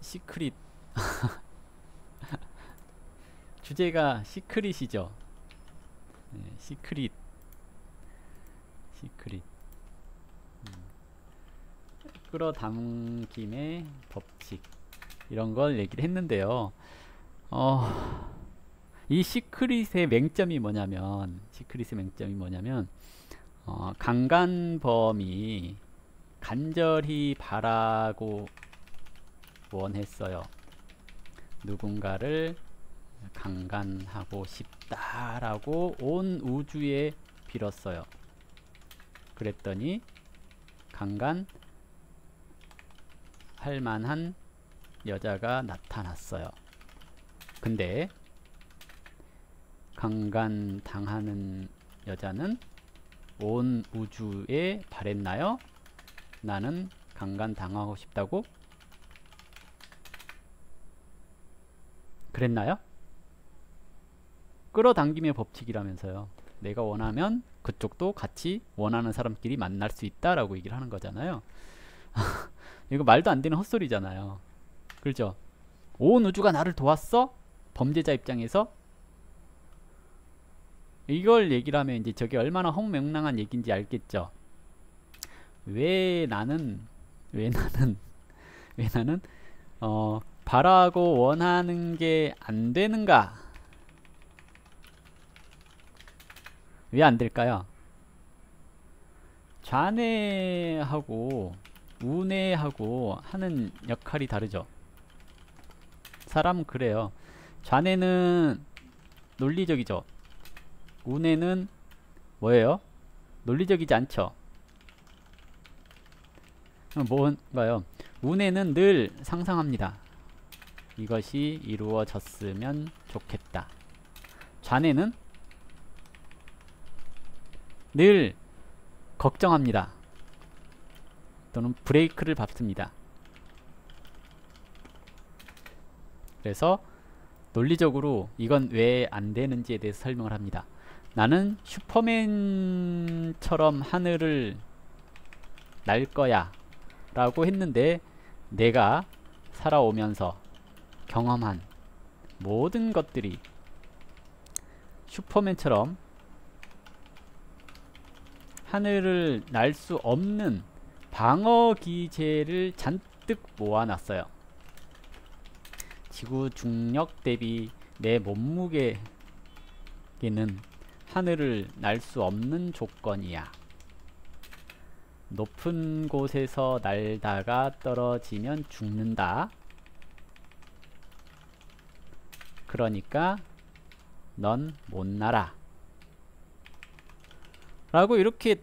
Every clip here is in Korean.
시크릿 주제가 시크릿이죠. 네, 시크릿 끌어당김의 법칙 이런 걸 얘기를 했는데요. 이 시크릿의 맹점이 뭐냐면 강간범이 간절히 바라고 원했어요. 누군가를 강간하고 싶다라고 온 우주에 빌었어요. 그랬더니 강간할 만한 여자가 나타났어요. 근데 강간 당하는 여자는 온 우주에 바랬나요? 나는 강간 당하고 싶다고 그랬나요? 끌어당김의 법칙이라면서요. 내가 원하면 그쪽도 같이 원하는 사람끼리 만날 수 있다라고 얘기를 하는 거잖아요. 이거 말도 안 되는 헛소리잖아요. 그렇죠? 온 우주가 나를 도왔어? 범죄자 입장에서 이걸 얘기를 하면 이제 저게 얼마나 허무맹랑한 얘기인지 알겠죠? 왜 나는 바라고 원하는 게 안 되는가? 왜 안 될까요? 좌뇌하고 우뇌하고 하는 역할이 다르죠. 사람은 그래요. 좌뇌는 논리적이죠. 우뇌는 뭐예요? 논리적이지 않죠. 뭔가요? 우뇌는 늘 상상합니다. 이것이 이루어졌으면 좋겠다. 좌뇌는 늘 걱정합니다. 또는 브레이크를 밟습니다. 그래서 논리적으로 이건 왜 안 되는지에 대해서 설명을 합니다. 나는 슈퍼맨처럼 하늘을 날 거야 라고 했는데 내가 살아오면서 경험한 모든 것들이 슈퍼맨처럼 하늘을 날 수 없는 방어 기제를 잔뜩 모아놨어요. 지구 중력 대비 내 몸무게는 하늘을 날 수 없는 조건이야. 높은 곳에서 날다가 떨어지면 죽는다. 그러니까 넌 못 날아. 라고 이렇게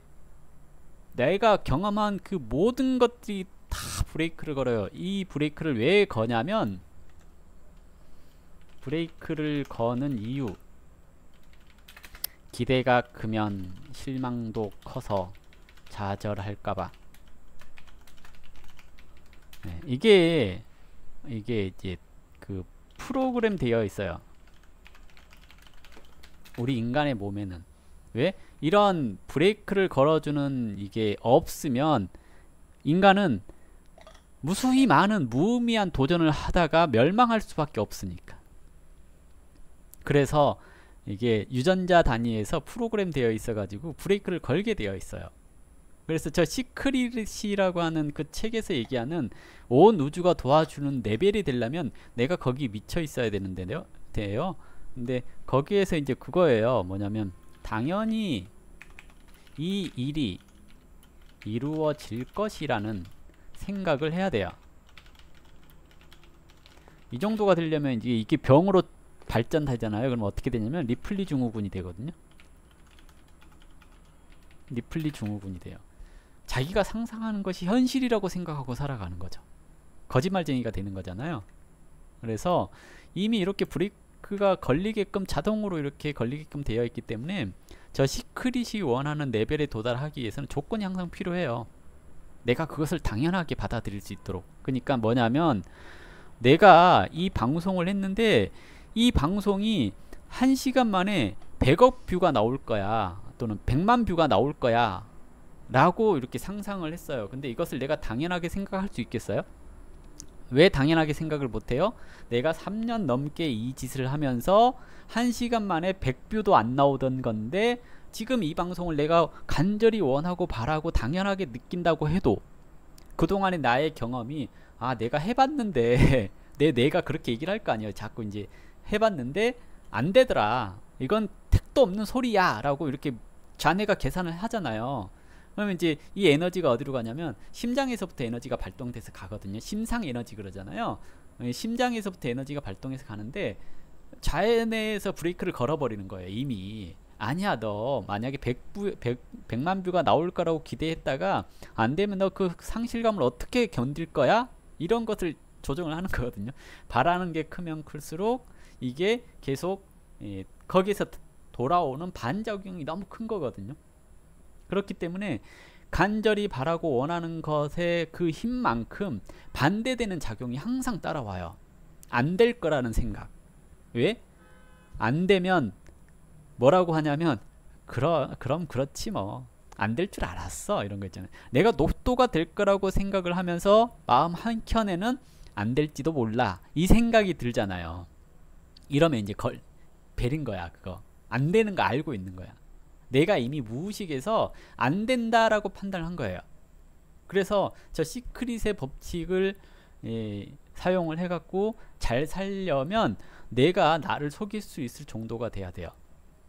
내가 경험한 그 모든 것들이 다 브레이크를 걸어요. 이 브레이크를 왜 거냐면 브레이크를 거는 이유, 기대가 크면 실망도 커서 좌절할까봐. 네, 이게 이제 그 프로그램 되어 있어요. 우리 인간의 몸에는. 왜? 이런 브레이크를 걸어주는 이게 없으면 인간은 무수히 많은 무의미한 도전을 하다가 멸망할 수밖에 없으니까. 그래서 이게 유전자 단위에서 프로그램 되어 있어 가지고 브레이크를 걸게 되어 있어요. 그래서 저 시크릿이라고 하는 그 책에서 얘기하는 온 우주가 도와주는 레벨이 되려면 내가 거기 미쳐 있어야 되는데요. 근데 거기에서 이제 그거예요. 뭐냐면 당연히 이 일이 이루어질 것이라는 생각을 해야 돼요. 이 정도가 되려면 이제 이게 병으로 발전하잖아요. 그럼 어떻게 되냐면 리플리 증후군이 되거든요. 리플리 증후군이 돼요. 자기가 상상하는 것이 현실이라고 생각하고 살아가는 거죠. 거짓말쟁이가 되는 거잖아요. 그래서 이미 이렇게 브레이크가 걸리게끔 자동으로 이렇게 걸리게끔 되어 있기 때문에 저 시크릿이 원하는 레벨에 도달하기 위해서는 조건이 항상 필요해요. 내가 그것을 당연하게 받아들일 수 있도록. 그러니까 뭐냐면 내가 이 방송을 했는데 이 방송이 1시간 만에 100억 뷰가 나올 거야. 또는 100만 뷰가 나올 거야. 라고 이렇게 상상을 했어요. 근데 이것을 내가 당연하게 생각할 수 있겠어요? 왜 당연하게 생각을 못해요? 내가 3년 넘게 이 짓을 하면서 1시간 만에 100뷰도 안 나오던 건데 지금 이 방송을 내가 간절히 원하고 바라고 당연하게 느낀다고 해도 그동안의 나의 경험이 내가 해봤는데 내가 그렇게 얘기를 할 거 아니에요. 자꾸 이제 해봤는데 안 되더라. 이건 택도 없는 소리야 라고 이렇게 자네가 계산을 하잖아요. 그러면 이제 이 에너지가 어디로 가냐면 심장에서부터 에너지가 발동돼서 가거든요. 심상 에너지 그러잖아요. 심장에서부터 에너지가 발동해서 가는데 자연에서 브레이크를 걸어버리는 거예요. 이미. 아니야, 너 만약에 100만 뷰가 나올 거라고 기대했다가 안 되면 너 그 상실감을 어떻게 견딜 거야? 이런 것을 조정을 하는 거거든요. 바라는 게 크면 클수록 이게 계속 거기서 돌아오는 반작용이 너무 큰 거거든요. 그렇기 때문에 간절히 바라고 원하는 것의 그 힘만큼 반대되는 작용이 항상 따라와요. 안 될 거라는 생각. 왜? 안 되면 뭐라고 하냐면 그럼 그렇지 뭐. 안 될 줄 알았어. 이런 거 있잖아요. 내가 녹도가 될 거라고 생각을 하면서 마음 한켠에는 안 될지도 몰라. 이 생각이 들잖아요. 이러면 이제 베린 거야. 그거. 안 되는 거 알고 있는 거야. 내가 이미 무의식에서 안 된다라고 판단을 한 거예요. 그래서 저 시크릿의 법칙을 사용을 해갖고 잘 살려면 내가 나를 속일 수 있을 정도가 돼야 돼요.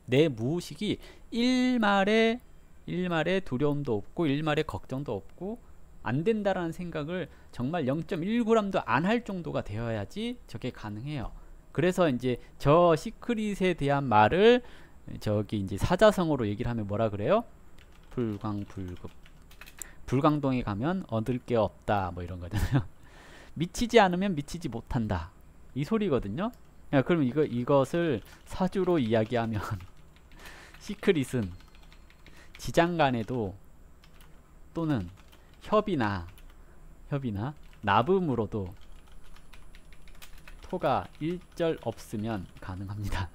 내 무의식이 일말의 두려움도 없고 일말의 걱정도 없고 안 된다라는 생각을 정말 0.1g도 안 할 정도가 되어야지 저게 가능해요. 그래서 이제 저 시크릿에 대한 말을 저기 이제 사자성어로 얘기를 하면 뭐라 그래요? 불광불급. 불광동에 가면 얻을 게 없다. 뭐 이런 거잖아요. 미치지 않으면 미치지 못한다. 이 소리거든요. 야, 그럼 이것을 사주로 이야기하면 시크릿은 지장간에도 또는 협이나 나붐으로도 토가 일절 없으면 가능합니다.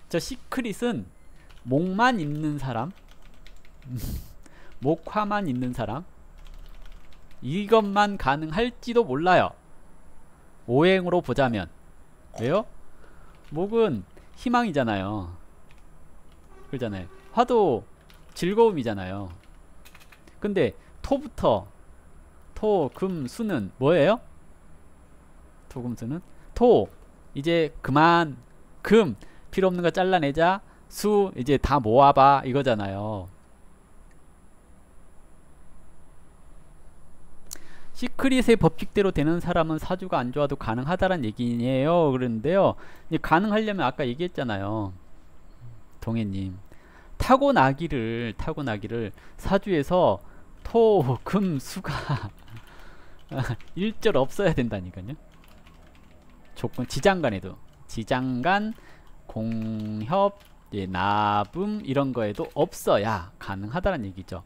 저 시크릿은 목만 있는 사람, 목화만 있는 사람, 이것만 가능할지도 몰라요. 오행으로 보자면. 왜요? 목은 희망이잖아요. 그러잖아요. 화도 즐거움이잖아요. 근데 토부터 토, 금, 수는 뭐예요? 토, 금, 수는 토 이제 그만, 금 필요 없는 거 잘라내자, 수 이제 다 모아봐 이거잖아요. 시크릿의 법칙대로 되는 사람은 사주가 안 좋아도 가능하다는 얘기예요. 그런데요, 가능하려면 아까 얘기했잖아요. 동해님, 타고나기를 사주에서 토, 금, 수가 일절 없어야 된다니까요. 조건 지장간에도 지장간, 공협, 나붐 이런 거에도 없어야 가능하다는 얘기죠.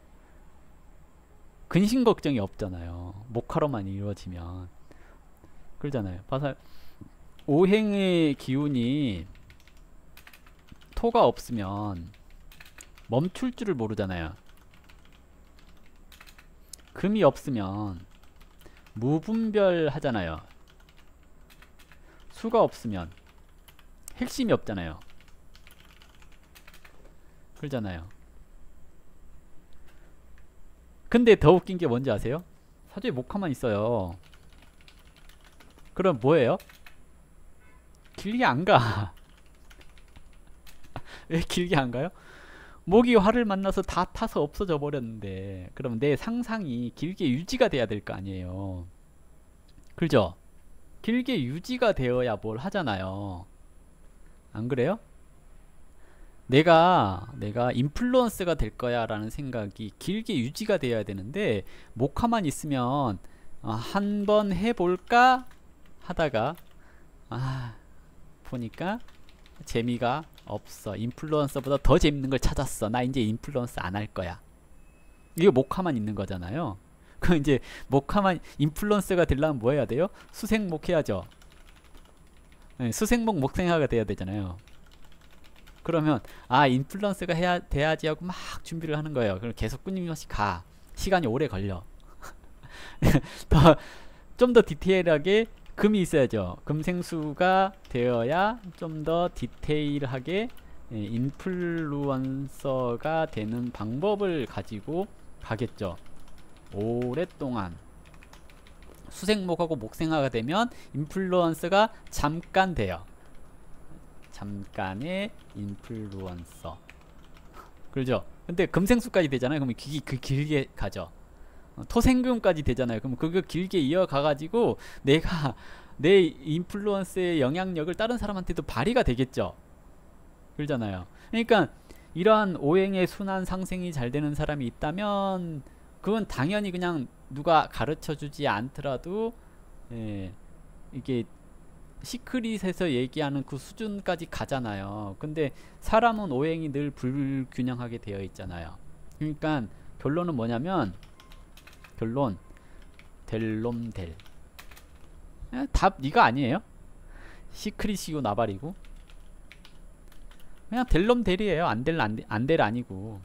근심 걱정이 없잖아요. 목화로만 이루어지면. 그러잖아요. 봐서 오행의 기운이 토가 없으면 멈출 줄을 모르잖아요. 금이 없으면 무분별 하잖아요. 수가 없으면 핵심이 없잖아요. 그러잖아요. 근데 더 웃긴 게 뭔지 아세요? 사주에 목화만 있어요. 그럼 뭐예요? 길게 안 가. 왜 길게 안 가요? 목이 화를 만나서 다 타서 없어져 버렸는데, 그럼 내 상상이 길게 유지가 돼야 될 거 아니에요. 그죠? 길게 유지가 되어야 뭘 하잖아요. 안 그래요? 내가 인플루언서가 될 거야 라는 생각이 길게 유지가 되어야 되는데, 목화만 있으면 한번 해볼까 하다가 보니까 재미가 없어. 인플루언서보다 더 재밌는 걸 찾았어. 나 이제 인플루언서 안 할 거야. 이게 목화만 있는 거잖아요. 그럼 이제 목화만 인플루언서가 되려면 뭐 해야 돼요? 수생목 해야죠. 네, 수생목 목생화가 돼야 되잖아요. 그러면 인플루언서가 돼야지 하고 막 준비를 하는 거예요. 그럼 계속 끊임없이 가. 시간이 오래 걸려. 좀 더 디테일하게 금이 있어야죠. 금생수가 되어야 좀 더 디테일하게 인플루언서가 되는 방법을 가지고 가겠죠. 오랫동안 수생목하고 목생화가 되면 인플루언서가 잠깐 돼요. 잠깐의 인플루언서. 그렇죠? 근데 금생수까지 되잖아요. 그러면 길게 가죠. 토생금까지 되잖아요. 그럼 그거 길게 이어가가지고 내가 내 인플루언스의 영향력을 다른 사람한테도 발휘가 되겠죠. 그러잖아요. 그러니까 이러한 오행의 순환 상생이 잘 되는 사람이 있다면 그건 당연히 그냥 누가 가르쳐주지 않더라도 이게 시크릿에서 얘기하는 그 수준까지 가잖아요. 근데 사람은 오행이 늘 불균형하게 되어 있잖아요. 그러니까 결론은 뭐냐면 결론 델롬델 답 이거 아니에요? 시크릿이고 나발이고 그냥 델롬델이에요. 안델 아니고.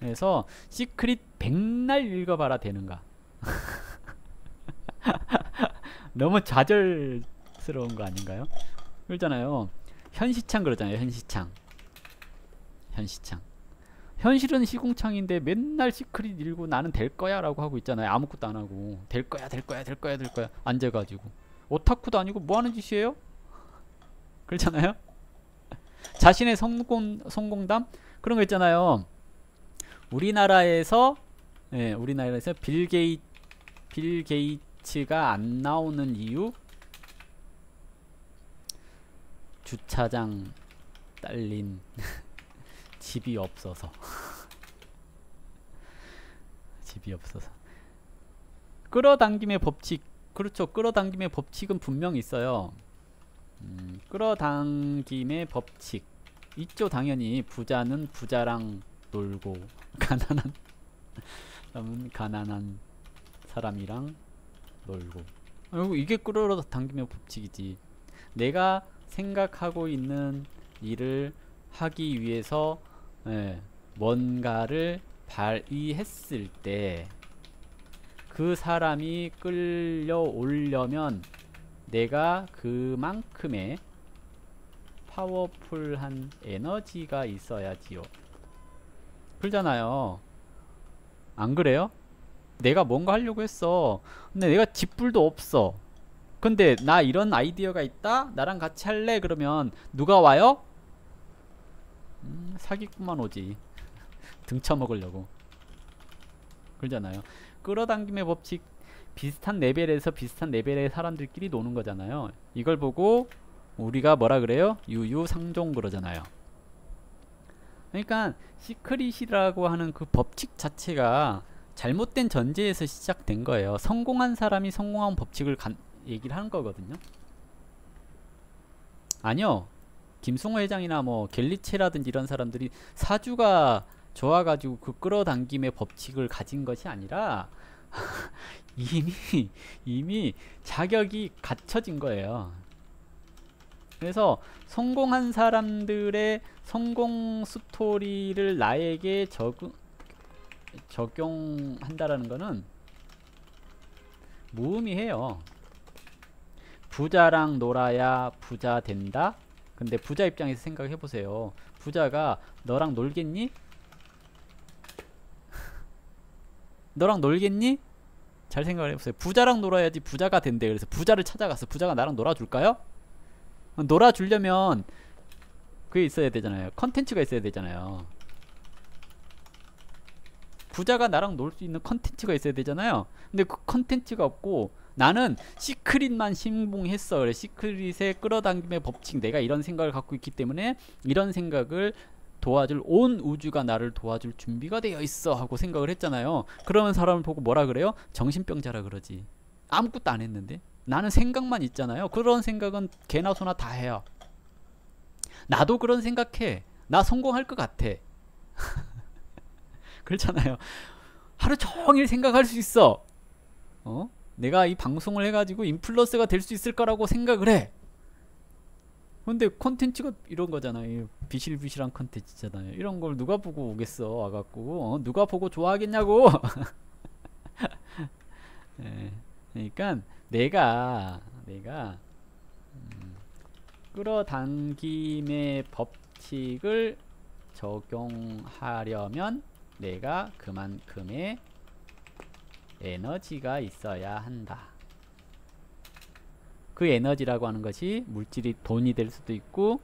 그래서 시크릿 백날 읽어봐라 되는가. 너무 좌절스러운 거 아닌가요? 그러잖아요. 현시창 그러잖아요. 현시창 현실은 시궁창인데 맨날 시크릿 읽고 나는 될 거야 라고 하고 있잖아요. 아무것도 안 하고 될 거야 앉아가지고 오타쿠도 아니고 뭐 하는 짓이에요? 그렇잖아요. 자신의 성공담 그런 거 있잖아요. 우리나라에서 빌 게이츠가 안 나오는 이유 주차장 딸린 집이 없어서 끌어당김의 법칙. 그렇죠. 끌어당김의 법칙은 분명히 있어요. 끌어당김의 법칙 있죠. 당연히 부자는 부자랑 놀고 가난한 사람은 가난한 사람이랑 놀고. 이게 끌어당김의 법칙이지. 내가 생각하고 있는 일을 하기 위해서 뭔가를 발휘했을 때 그 사람이 끌려오려면 내가 그만큼의 파워풀한 에너지가 있어야지요. 그러잖아요. 안 그래요? 내가 뭔가 하려고 했어. 근데 내가 집불도 없어. 근데 나 이런 아이디어가 있다? 나랑 같이 할래? 그러면 누가 와요? 사기꾼만 오지. 등쳐먹으려고. 그러잖아요. 끌어당김의 법칙 비슷한 레벨에서 비슷한 레벨의 사람들끼리 노는 거잖아요. 이걸 보고 우리가 뭐라 그래요? 유유상종 그러잖아요. 그러니까 시크릿이라고 하는 그 법칙 자체가 잘못된 전제에서 시작된 거예요. 성공한 사람이 성공한 법칙을 얘기를 하는 거거든요. 아니요. 김승호 회장이나 뭐 갤리체라든지 이런 사람들이 사주가 좋아가지고 그 끌어당김의 법칙을 가진 것이 아니라 이미 자격이 갖춰진 거예요. 그래서 성공한 사람들의 성공 스토리를 나에게 적용한다라는 거는 무의미해요. 부자랑 놀아야 부자 된다? 근데 부자 입장에서 생각해 보세요. 부자가 너랑 놀겠니? 너랑 놀겠니? 잘 생각을 해보세요. 부자랑 놀아야지 부자가 된대. 그래서 부자를 찾아가서 부자가 나랑 놀아줄까요? 놀아주려면 그게 있어야 되잖아요. 컨텐츠가 있어야 되잖아요. 부자가 나랑 놀 수 있는 컨텐츠가 있어야 되잖아요. 근데 그 컨텐츠가 없고 나는 시크릿만 신봉했어. 그래. 시크릿의 끌어당김의 법칙, 내가 이런 생각을 갖고 있기 때문에 이런 생각을 도와줄, 온 우주가 나를 도와줄 준비가 되어 있어 하고 생각을 했잖아요. 그러면 사람을 보고 뭐라 그래요? 정신병자라 그러지. 아무것도 안 했는데. 나는 생각만 있잖아요. 그런 생각은 개나 소나 다 해요. 나도 그런 생각해. 나 성공할 것 같아. 그렇잖아요. 하루 종일 생각할 수 있어. 내가 이 방송을 해가지고 인플루언서가 될 수 있을 거라고 생각을 해. 근데 콘텐츠가 이런 거잖아요. 비실비실한 콘텐츠잖아요. 이런 걸 누가 보고 오겠어 와갖고. 누가 보고 좋아하겠냐고. 예, 그러니까 내가 끌어당김의 법칙을 적용하려면 내가 그만큼의 에너지가 있어야 한다. 그 에너지라고 하는 것이 물질이 돈이 될 수도 있고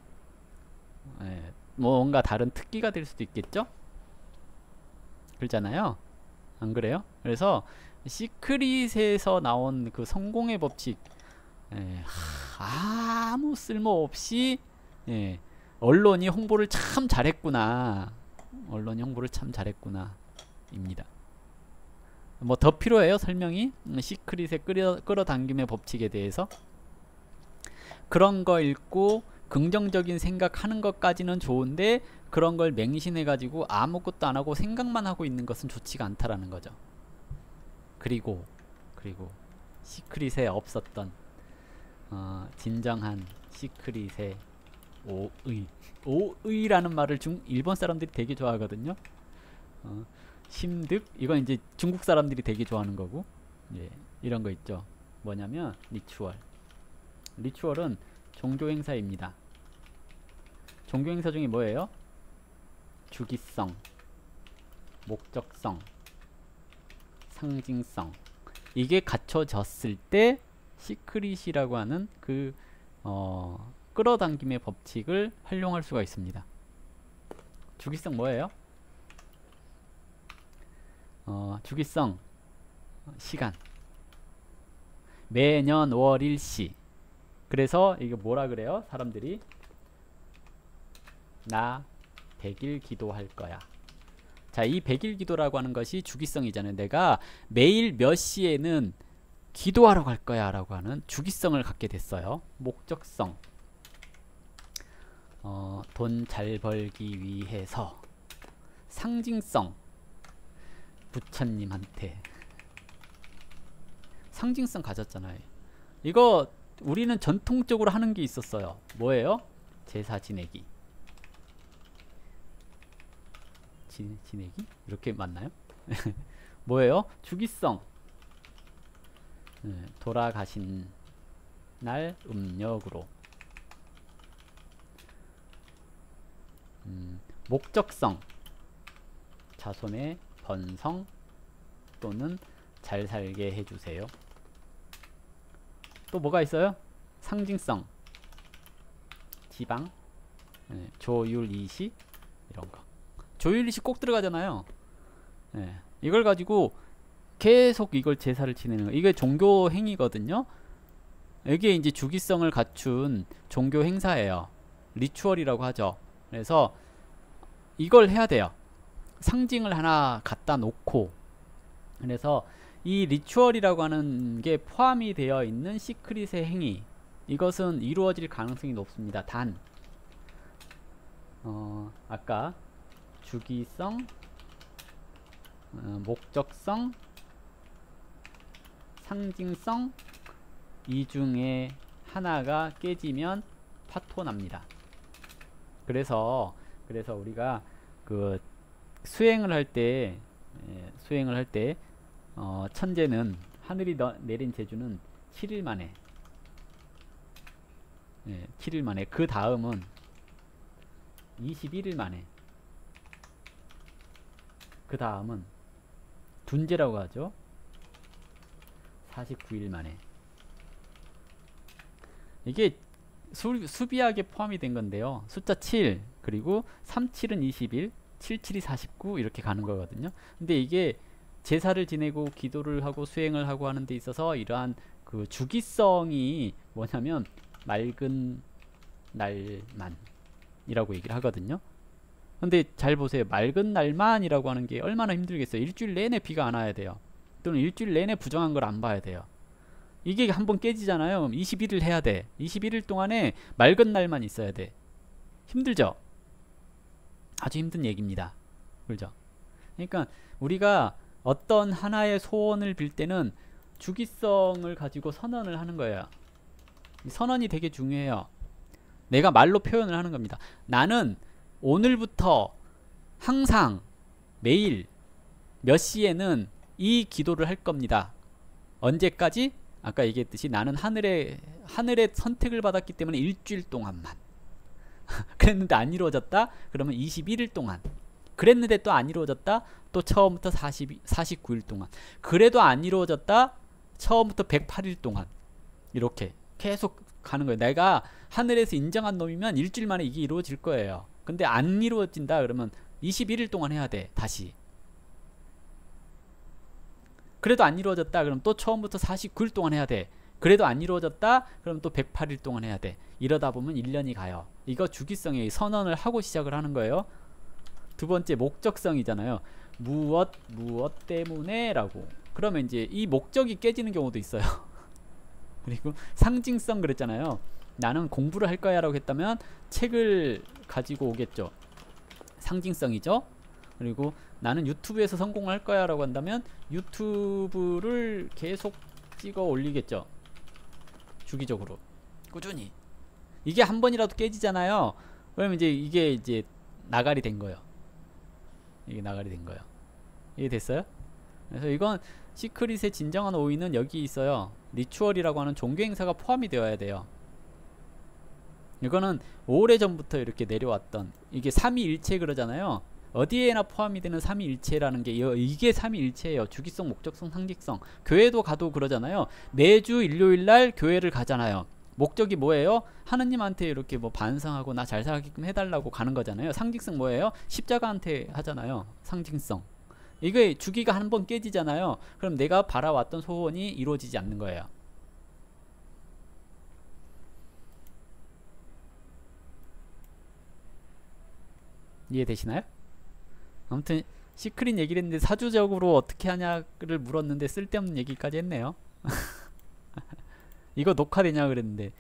뭔가 다른 특기가 될 수도 있겠죠? 그렇잖아요. 안 그래요? 그래서 시크릿에서 나온 그 성공의 법칙, 아무 쓸모없이 언론이 홍보를 참 잘했구나. 언론이 홍보를 참 잘했구나 입니다. 뭐 더 필요해요? 설명이? 시크릿의 끌어당김의 법칙에 대해서? 그런 거 읽고 긍정적인 생각하는 것까지는 좋은데 그런 걸 맹신해 가지고 아무것도 안 하고 생각만 하고 있는 것은 좋지가 않다라는 거죠. 그리고 시크릿에 없었던 진정한 시크릿의 오의라는 말을 일본 사람들이 되게 좋아하거든요. 심득, 이건 이제 중국 사람들이 되게 좋아하는 거고, 이런 거 있죠. 뭐냐면 리추얼은 종교 행사입니다. 종교 행사 중에 뭐예요? 주기성, 목적성, 상징성, 이게 갖춰졌을 때 시크릿이라고 하는 그 끌어당김의 법칙을 활용할 수가 있습니다. 주기성 뭐예요? 주기성, 시간, 매년 5월 1시. 그래서 이게 뭐라 그래요? 사람들이 나 100일 기도할 거야. 자, 이 100일 기도라고 하는 것이 주기성이잖아요. 내가 매일 몇 시에는 기도하러 갈 거야 라고 하는 주기성을 갖게 됐어요. 목적성, 돈 잘 벌기 위해서. 상징성, 부처님한테. 상징성 가졌잖아요. 이거 우리는 전통적으로 하는 게 있었어요. 뭐예요? 제사 지내기. 지내기? 이렇게 맞나요? 뭐예요? 주기성. 돌아가신 날 음력으로. 목적성. 자손의 번성 또는 잘 살게 해주세요. 또 뭐가 있어요? 상징성. 지방, 조율이시, 이런 거. 조율이시 꼭 들어가잖아요. 이걸 가지고 계속 이걸 제사를 지내는 거. 이게 종교 행위거든요. 이게 이제 주기성을 갖춘 종교 행사예요. 리추얼이라고 하죠. 그래서 이걸 해야 돼요. 상징을 하나 갖다 놓고. 그래서 이 리추얼이라고 하는 게 포함이 되어 있는 시크릿의 행위, 이것은 이루어질 가능성이 높습니다. 단 아까 주기성, 목적성, 상징성, 이 중에 하나가 깨지면 파토 납니다. 그래서 우리가 그 수행을 할 때 천재는, 하늘이 내린 제주는 7일 만에, 7일 만에, 그 다음은 21일 만에, 그 다음은 둔재라고 하죠. 49일 만에. 이게 수비하게 포함이 된 건데요. 숫자 7, 그리고 37은 21, 77이 49, 이렇게 가는 거거든요. 근데 이게 제사를 지내고 기도를 하고 수행을 하고 하는 데 있어서 이러한 그 주기성이 뭐냐면 맑은 날만 이라고 얘기를 하거든요. 근데 잘 보세요. 맑은 날만 이라고 하는 게 얼마나 힘들겠어요. 일주일 내내 비가 안 와야 돼요. 또는 일주일 내내 부정한 걸 안 봐야 돼요. 이게 한번 깨지잖아요. 그럼 21일 해야 돼. 21일 동안에 맑은 날만 있어야 돼. 힘들죠? 아주 힘든 얘기입니다. 그렇죠? 그러니까 우리가 어떤 하나의 소원을 빌 때는 주기성을 가지고 선언을 하는 거예요. 선언이 되게 중요해요. 내가 말로 표현을 하는 겁니다. 나는 오늘부터 항상 매일 몇 시에는 이 기도를 할 겁니다. 언제까지? 아까 얘기했듯이 나는 하늘의 선택을 받았기 때문에 일주일 동안만. 그랬는데 안 이루어졌다? 그러면 21일 동안. 그랬는데 또 안 이루어졌다? 또 처음부터 49일 동안. 그래도 안 이루어졌다? 처음부터 108일 동안. 이렇게 계속 가는 거예요. 내가 하늘에서 인정한 놈이면 일주일 만에 이게 이루어질 거예요. 근데 안 이루어진다 그러면 21일 동안 해야 돼. 다시. 그래도 안 이루어졌다 그럼 또 처음부터 49일 동안 해야 돼. 그래도 안 이루어졌다 그럼 또 108일 동안 해야 돼. 이러다 보면 1년이 가요. 이거 주기성의 선언을 하고 시작을 하는 거예요. 두 번째 목적성이잖아요. 무엇 때문에 라고. 그러면 이제 이 목적이 깨지는 경우도 있어요. 그리고 상징성 그랬잖아요. 나는 공부를 할 거야 라고 했다면 책을 가지고 오겠죠. 상징성이죠. 그리고 나는 유튜브에서 성공할 거야 라고 한다면 유튜브를 계속 찍어 올리겠죠. 주기적으로 꾸준히. 이게 한 번이라도 깨지잖아요. 그러면 이게 이제 나가리 된 거예요. 이게 나가리 된 거예요. 이해 됐어요? 그래서 이건 시크릿의 진정한 오인은 여기 있어요. 리추얼이라고 하는 종교 행사가 포함이 되어야 돼요. 이거는 오래전부터 이렇게 내려왔던, 이게 삼위일체 그러잖아요. 어디에나 포함이 되는 삼위일체라는 게 이게 삼위일체예요. 주기성, 목적성, 상징성. 교회도 가도 그러잖아요. 매주 일요일날 교회를 가잖아요. 목적이 뭐예요? 하느님한테 이렇게 뭐 반성하고 나 잘 살게끔 해달라고 가는 거잖아요. 상징성 뭐예요? 십자가한테 하잖아요. 상징성. 이게 주기가 한 번 깨지잖아요. 그럼 내가 바라왔던 소원이 이루어지지 않는 거예요. 이해되시나요? 아무튼 시크릿 얘기를 했는데 사주적으로 어떻게 하냐를 물었는데 쓸데없는 얘기까지 했네요. 이거 녹화되냐 그랬는데